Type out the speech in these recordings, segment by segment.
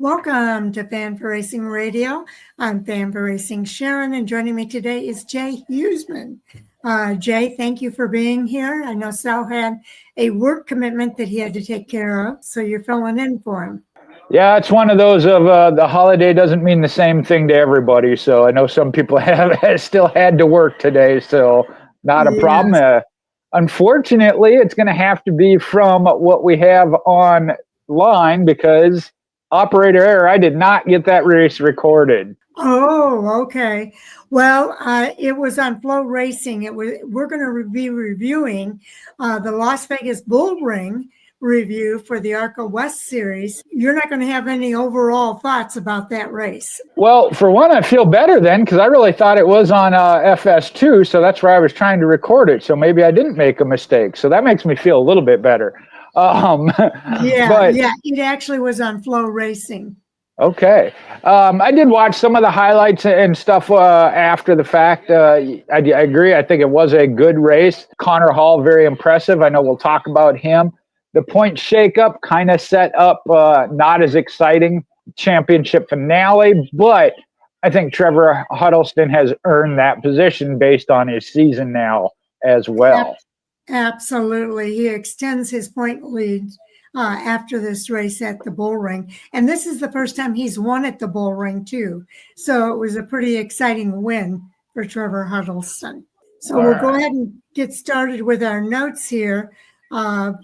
Welcome to Fan for Racing Radio. I'm Fan for Racing Sharon, and joining me today is Jay Huseman. Jay, thank you for being here. I know Sal had a work commitment that he had to take care of, so you're filling in for him. Yeah, it's one of those of the holiday doesn't mean the same thing to everybody. So I know some people have still had to work today, so not a problem. Unfortunately, it's going to have to be from what we have online because operator error, I did not get that race recorded. Oh, okay. Well, it was on Flow Racing. We're going to be reviewing the Las Vegas Bullring review for the ARCA West Series. You're not going to have any overall thoughts about that race. Well, for one, I feel better then because I really thought it was on FS2, so that's where I was trying to record it. So maybe I didn't make a mistake. So that makes me feel a little bit better. Yeah, it actually was on Flow Racing. Okay. I did watch some of the highlights and stuff after the fact. I agree. I think it was a good race. Connor Hall, very impressive. I know we'll talk about him. The point shakeup kind of set up not as exciting championship finale, but I think Trevor Huddleston has earned that position based on his season now as well. Absolutely. He extends his point lead after this race at the Bullring. And this is the first time he's won at the Bullring, too. So it was a pretty exciting win for Trevor Huddleston. So we'll go ahead and get started with our notes here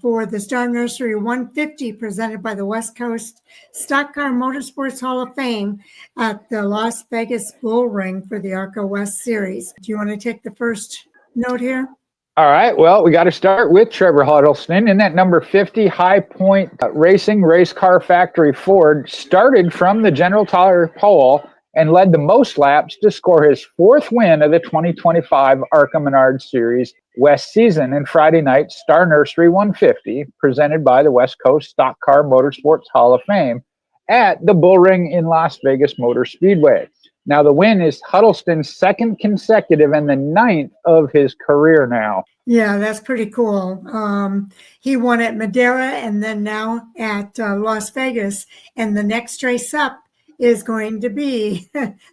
for the Star Nursery 150 presented by the West Coast Stock Car Motorsports Hall of Fame at the Las Vegas Bullring for the ARCA West Series. Do you want to take the first note here? All right, well, we got to start with Trevor Huddleston in that number 50 High Point Racing Race Car Factory Ford. Started from the General Tyler pole and led the most laps to score his fourth win of the 2025 ARCA Menard Series West season. And Friday night, Star Nursery 150, presented by the West Coast Stock Car Motorsports Hall of Fame at the Bullring in Las Vegas Motor Speedway. Now, the win is Huddleston's second consecutive and the ninth of his career now. Yeah, that's pretty cool. He won at Madera and then now at Las Vegas. And the next race up is going to be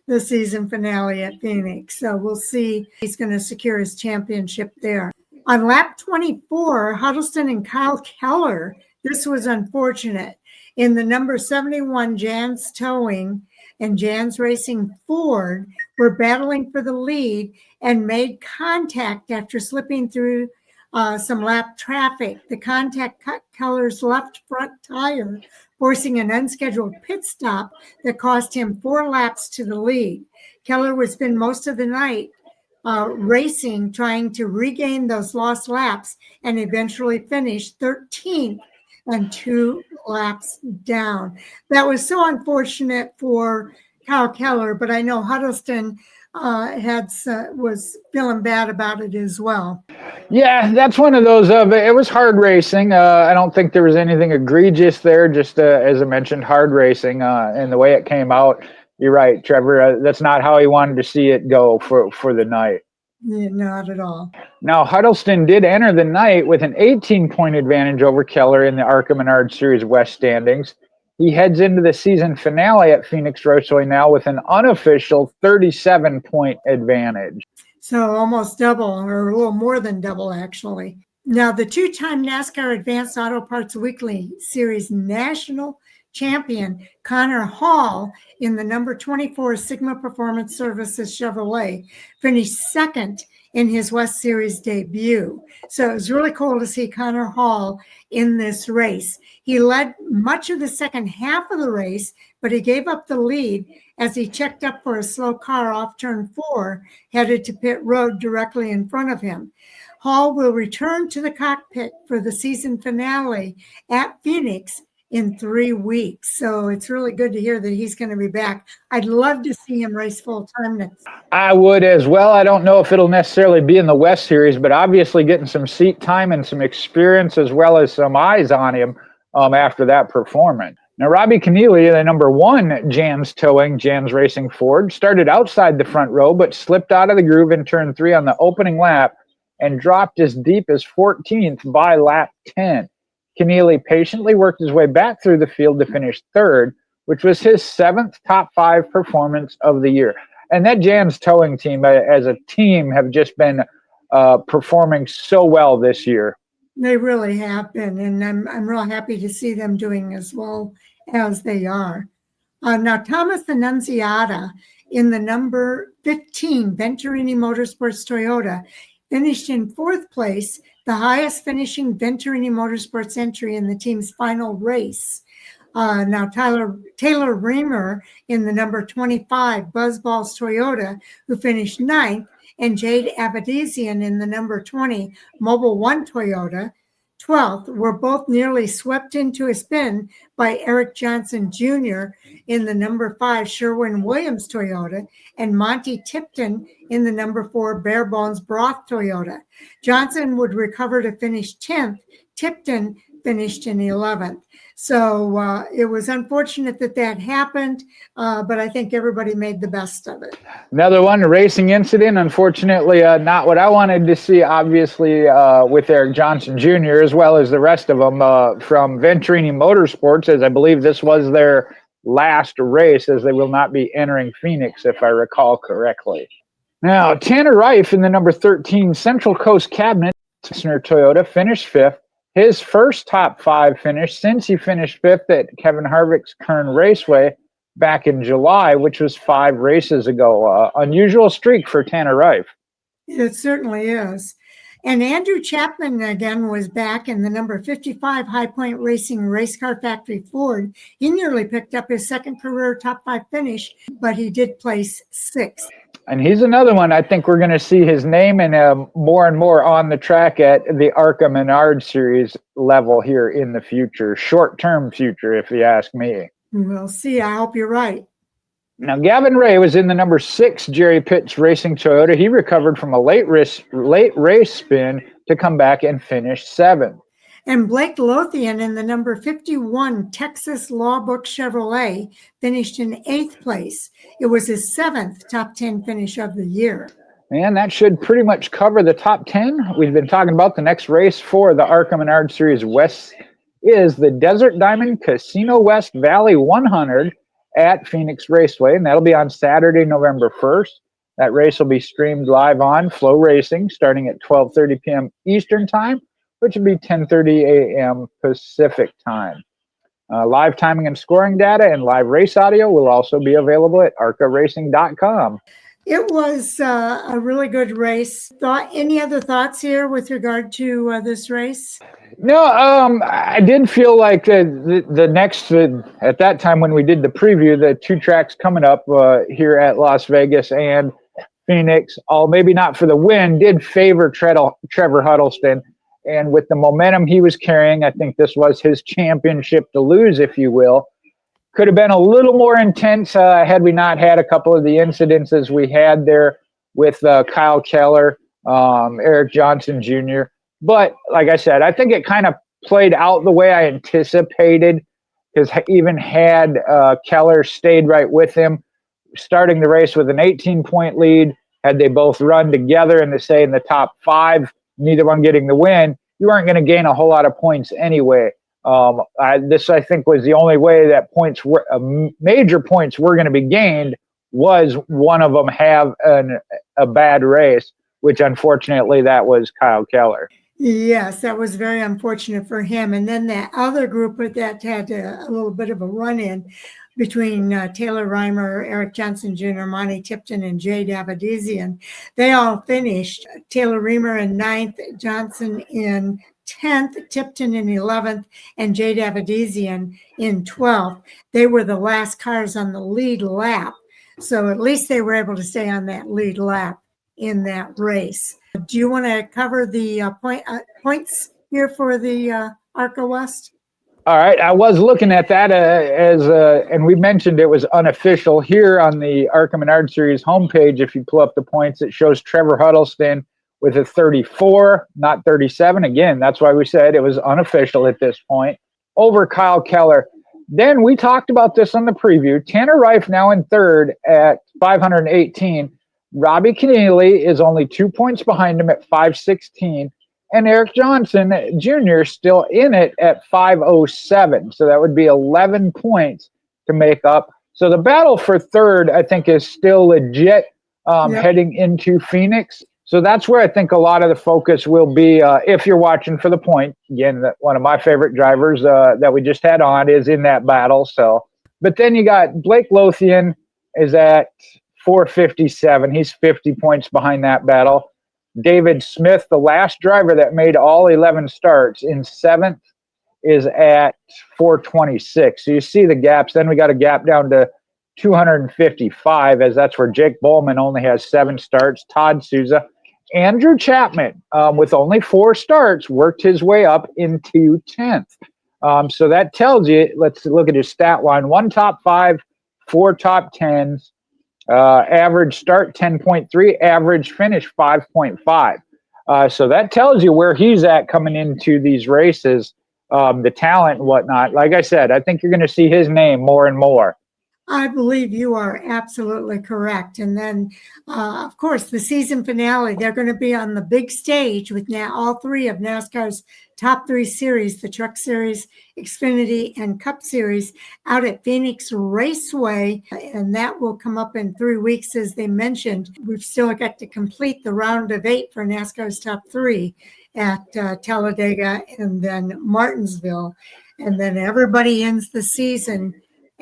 the season finale at Phoenix. So we'll see. He's going to secure his championship there. On lap 24, Huddleston and Kyle Keller, this was unfortunate. In the number 71 Jan's Towing and Jan's Racing Ford were battling for the lead and made contact after slipping through some lap traffic. The contact cut Keller's left front tire, forcing an unscheduled pit stop that cost him 4 laps to the lead. Keller would spend most of the night racing, trying to regain those lost laps, and eventually finished 13th and 2 laps down. That was so unfortunate for Kyle Keller, but I know Huddleston was feeling bad about it as well. Yeah, that's one of those it was hard racing. I don't think there was anything egregious there, just as I mentioned, hard racing and the way it came out. You're right, Trevor. That's not how he wanted to see it go for the night. Yeah, not at all. Now, Huddleston did enter the night with an 18-point advantage over Keller in the ARCA Menard Series West standings. He heads into the season finale at Phoenix Raceway now with an unofficial 37-point advantage. So almost double, or a little more than double, actually. Now, the 2-time NASCAR Advanced Auto Parts Weekly Series national champion Connor Hall in the number 24 Sigma Performance Services Chevrolet finished second in his West Series debut. So it was really cool to see Connor Hall in this race. He led much of the second half of the race, but he gave up the lead as he checked up for a slow car off turn 4, headed to pit road directly in front of him. Hall will return to the cockpit for the season finale at Phoenix in 3 weeks. So it's really good to hear that he's going to be back. I'd love to see him race full time next. I would as well. I don't know if it'll necessarily be in the West Series, but obviously getting some seat time and some experience as well as some eyes on him after that performance. Now, Robbie Keneally, the number 1 Jan's Towing, Jan's Racing Ford, started outside the front row, but slipped out of the groove in turn 3 on the opening lap and dropped as deep as 14th by lap 10. Keneally patiently worked his way back through the field to finish 3rd, which was his 7th top 5 performance of the year. And that Jan's towing team, as a team, have just been performing so well this year. They really have been, and I'm real happy to see them doing as well as they are. Now, Thomas Annunziata in the number 15 Venturini Motorsports Toyota finished in 4th place, the highest finishing Venturini Motorsports entry in the team's final race. Now, Taylor Reamer in the number 25 Buzzballs Toyota, who finished 9th, and Jade Abadizian in the number 20 Mobile One Toyota, 12th, were both nearly swept into a spin by Eric Johnson Jr. in the number 5 Sherwin-Williams Toyota and Monty Tipton in the number 4 Bare Bones Broth Toyota. Johnson would recover to finish 10th. Tipton finished in 11th. So it was unfortunate that happened, but I think everybody made the best of it. Another one, a racing incident. Unfortunately, not what I wanted to see, obviously, with Eric Johnson Jr., as well as the rest of them from Venturini Motorsports, as I believe this was their last race, as they will not be entering Phoenix, if I recall correctly. Now, Tanner Reif in the number 13 Central Coast Cabinet Toyota finished 5th. His first top 5 finish since he finished 5th at Kevin Harvick's Kern Raceway back in July, which was 5 races ago. Unusual streak for Tanner Reif. It certainly is. And Andrew Chapman again was back in the number 55 High Point Racing Race Car Factory Ford. He nearly picked up his second career top 5 finish, but he did place 6th. And he's another one. I think we're going to see his name and more and more on the track at the ARCA Menard Series level here in the future, short-term future, if you ask me. We'll see. I hope you're right. Now, Gavin Ray was in the number 6 Jerry Pitts Racing Toyota. He recovered from a late race spin to come back and finish 7th. And Blake Lothian in the number 51 Texas Lawbook Chevrolet finished in 8th place. It was his 7th top 10 finish of the year. And that should pretty much cover the top 10. We've been talking about the next race for the ARCA Menard Series West is the Desert Diamond Casino West Valley 100 at Phoenix Raceway, and that'll be on Saturday, November 1st. That race will be streamed live on Flow Racing starting at 12:30 p.m. Eastern Time, which would be 10:30 a.m. Pacific Time. Live timing and scoring data and live race audio will also be available at arcaracing.com. It was a really good race. Any other thoughts here with regard to this race? No, I did feel like the next, at that time when we did the preview, the 2 tracks coming up here at Las Vegas and Phoenix, all maybe not for the win, did favor Trevor Huddleston. And with the momentum he was carrying, I think this was his championship to lose, if you will. Could have been a little more intense had we not had a couple of the incidences we had there with Kyle Keller, Eric Johnson Jr. But like I said, I think it kind of played out the way I anticipated, because even had Keller stayed right with him, starting the race with an 18-point lead, had they both run together and say in the top 5, neither one getting the win, you weren't going to gain a whole lot of points anyway. This, I think, was the only way that major points were going to be gained, was one of them have a bad race, which unfortunately that was Kyle Keller. Yes, that was very unfortunate for him. And then that other group that had a little bit of a run-in between Taylor Reimer, Eric Johnson Jr., Monty Tipton, and Jade Abadizian. They all finished. Taylor Reimer in 9th, Johnson in 10th, Tipton in 11th, and Jade Abadizian in 12th. They were the last cars on the lead lap. So at least they were able to stay on that lead lap in that race. Do you want to cover the points here for the ARCA West? All right. I was looking at that and we mentioned it was unofficial. Here on the ARCA Menard Series homepage, if you pull up the points, it shows Trevor Huddleston with a 34, not 37. Again, that's why we said it was unofficial at this point, over Kyle Keller. Then we talked about this on the preview. Tanner Reif now in 3rd at 518. Robbie Keneally is only 2 points behind him at 516. And Eric Johnson Jr. still in it at 507. So that would be 11 points to to make up. So the battle for third, I think, is still legit heading into Phoenix. So that's where I think a lot of the focus will be if you're watching for the point. Again, one of my favorite drivers that we just had on is in that battle. So, but then you got Blake Lothian is at 457. He's 50 points behind that battle. David Smith, the last driver that made all 11 starts, in seventh, is at 426. So you see the gaps. Then we got a gap down to 255, as that's where Jake Bowman only has 7 starts. Todd Souza. Andrew Chapman, with only 4 starts, worked his way up into 10th. So that tells you, let's look at his stat line. 1 top 5, 4 top 10s, average start 10.3, average finish 5.5. So that tells you where he's at coming into these races, the talent and whatnot. Like I said, I think you're going to see his name more and more. I believe you are absolutely correct. And then, of course, the season finale, they're going to be on the big stage with now all 3 of NASCAR's top 3 series, the Truck Series, Xfinity, and Cup Series, out at Phoenix Raceway. And that will come up in 3 weeks, as they mentioned. We've still got to complete the round of 8 for NASCAR's top 3 at Talladega and then Martinsville. And then everybody ends the season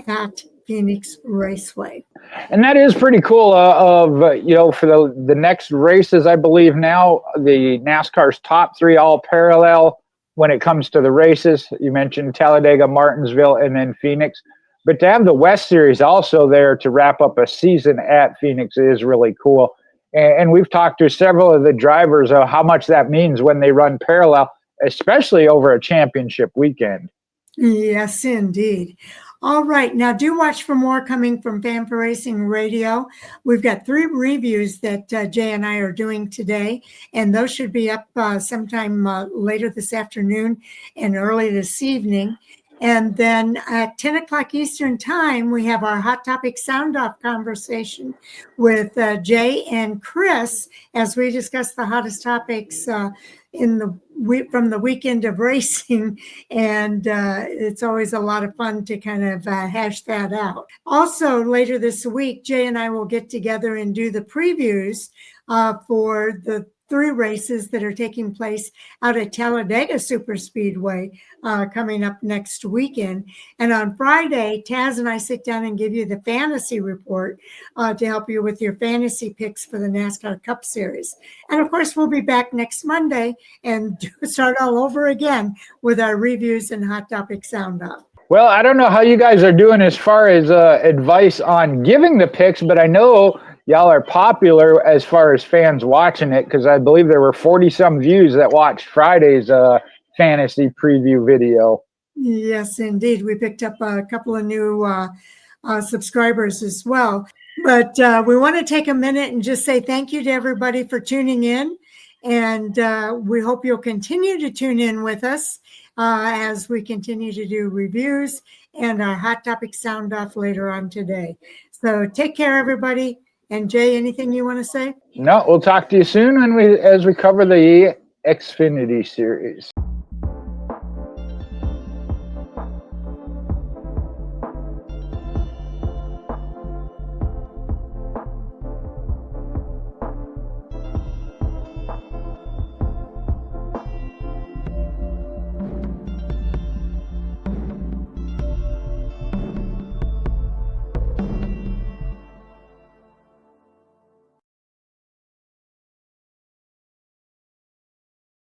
at Phoenix Raceway. And that is pretty cool for the next races, I believe now the NASCAR's top 3 all parallel when it comes to the races. You mentioned Talladega, Martinsville, and then Phoenix. But to have the West Series also there to wrap up a season at Phoenix is really cool. And we've talked to several of the drivers of how much that means when they run parallel, especially over a championship weekend. Yes, indeed. All right. Now, do watch for more coming from Fan for Racing Radio. We've got 3 reviews that Jay and I are doing today, and those should be up sometime later this afternoon and early this evening. And then at 10 o'clock Eastern time, we have our Hot Topic Sound Off conversation with Jay and Chris as we discuss the hottest topics from the weekend of racing. And it's always a lot of fun to kind of hash that out. Also, later this week, Jay and I will get together and do the previews for the 3 races that are taking place out at Talladega Superspeedway coming up next weekend. And on Friday, Taz and I sit down and give you the fantasy report to help you with your fantasy picks for the NASCAR Cup Series. And of course, we'll be back next Monday and start all over again with our reviews and Hot Topic Sound Off. Well, I don't know how you guys are doing as far as advice on giving the picks, but I know y'all are popular as far as fans watching it, because I believe there were 40-some views that watched Friday's fantasy preview video. Yes, indeed. We picked up a couple of new subscribers as well. But we want to take a minute and just say thank you to everybody for tuning in. And we hope you'll continue to tune in with us as we continue to do reviews and our Hot Topic Sound Off later on today. So take care, everybody. And Jay, anything you want to say? No, we'll talk to you soon as we cover the Xfinity series.